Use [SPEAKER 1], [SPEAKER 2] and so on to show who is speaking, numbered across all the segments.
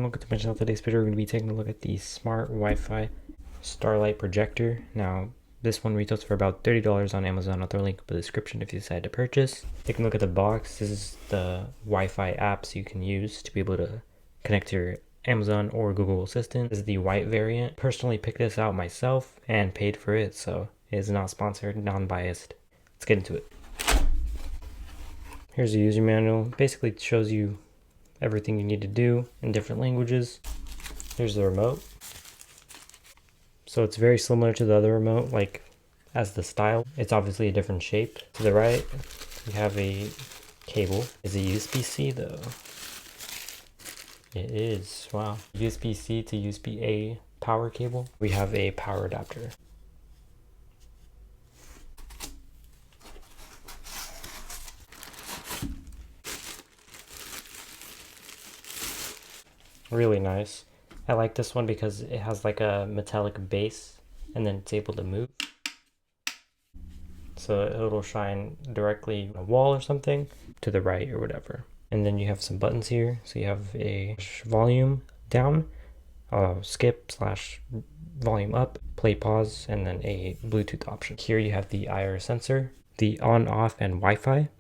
[SPEAKER 1] welcome to my channel. Today's video we're going to be taking a look at the smart Wi-Fi Starlight projector. Now this one retails for about $30 on Amazon. I'll throw a link in the description if you decide to purchase. Taking a look at the box, this is the Wi-Fi apps you can use to be able to connect to your Amazon or Google Assistant. This is the white variant. Personally picked this out myself and paid for it, so it is not sponsored, non-biased. Let's get into it. Here's the user manual. Basically it shows you everything you need to do in different languages. Here's the remote. So it's very similar to the other remote, like as the style. It's obviously a different shape. To the right, we have a cable. Is it USB-C though? It is, wow. USB-C to USB-A power cable. We have a power adapter. Really nice. I like this one because it has like a metallic base and then it's able to move. So it'll shine directly on a wall or something to the right or whatever. And then you have some buttons here. So you have a volume down, skip / volume up, play pause, and then a Bluetooth option. Here you have the IR sensor, the on off and Wi-Fi,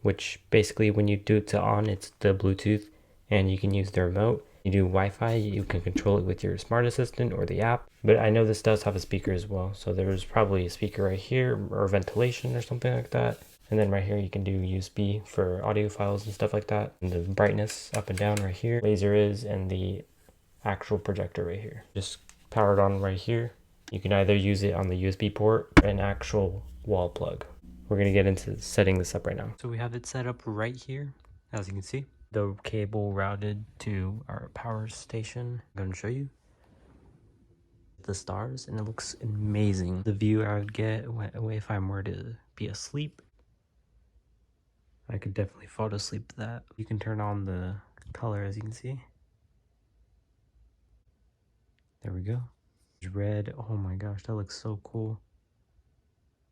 [SPEAKER 1] which basically when you do it to on, it's the Bluetooth and you can use the remote. You do Wi-Fi, you can control it with your smart assistant or the app. But I know this does have a speaker as well. So there's probably a speaker right here or ventilation or something like that. And then right here you can do USB for audio files and stuff like that. And the brightness up and down right here. Laser is, and the actual projector right here. Just powered on right here. You can either use it on the USB port or an actual wall plug. We're gonna get into setting this up right now. So we have it set up right here, as you can see. The cable routed to our power station. I'm going to show you the stars, and it looks amazing. The view I would get if I were to be asleep, I could definitely fall asleep to that. You can turn on the color, as you can see. There we go. It's red. Oh my gosh, that looks so cool.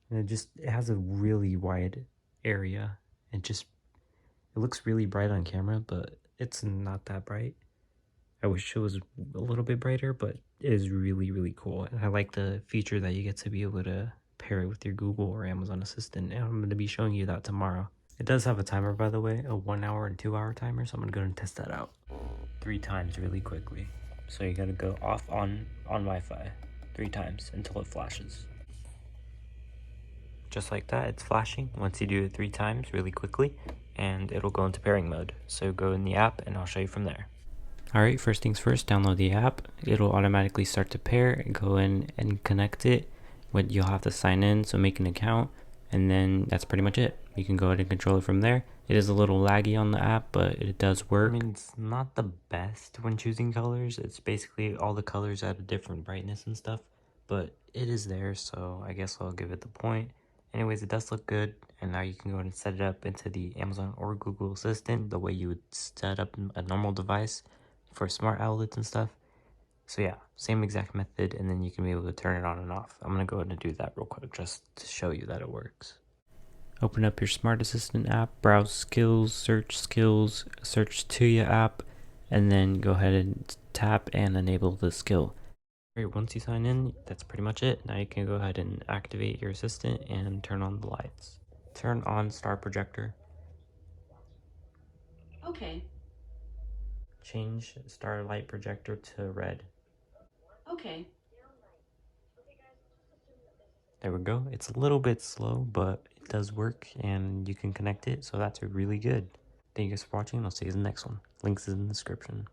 [SPEAKER 1] And it has a really wide area. It looks really bright on camera, but it's not that bright. I wish it was a little bit brighter, but it is really, really cool. And I like the feature that you get to be able to pair it with your Google or Amazon Assistant. And I'm going to be showing you that tomorrow. It does have a timer, by the way, a 1 hour and 2 hour timer. So I'm going to go and test that out 3 times really quickly. So you got to go off on Wi-Fi 3 times until it flashes. Just like that, it's flashing. Once you do it 3 times really quickly, and it'll go into pairing mode. So go in the app and I'll show you from there. Alright, first things first, download the app. It'll automatically start to pair. Go in and connect it. You'll have to sign in, so make an account, and then that's pretty much it. You can go ahead and control it from there. It is a little laggy on the app, but it does work. I mean, it's not the best when choosing colors. It's basically all the colors at a different brightness and stuff, but it is there, so I guess I'll give it the point. Anyways, it does look good, and now you can go ahead and set it up into the Amazon or Google Assistant the way you would set up a normal device for smart outlets and stuff. So yeah, same exact method, and then you can be able to turn it on and off. I'm going to go ahead and do that real quick just to show you that it works. Open up your smart assistant app, browse skills, search to your app, and then go ahead and tap and enable the skill. Once you sign in, that's pretty much it. Now you can go ahead and activate your assistant and turn on the lights. Turn on star projector.
[SPEAKER 2] Okay.
[SPEAKER 1] Change starlight projector to red.
[SPEAKER 2] Okay.
[SPEAKER 1] There we go. It's a little bit slow, but it does work and you can connect it, so that's really good. Thank you guys for watching, and I'll see you in the next one. Links is in the description.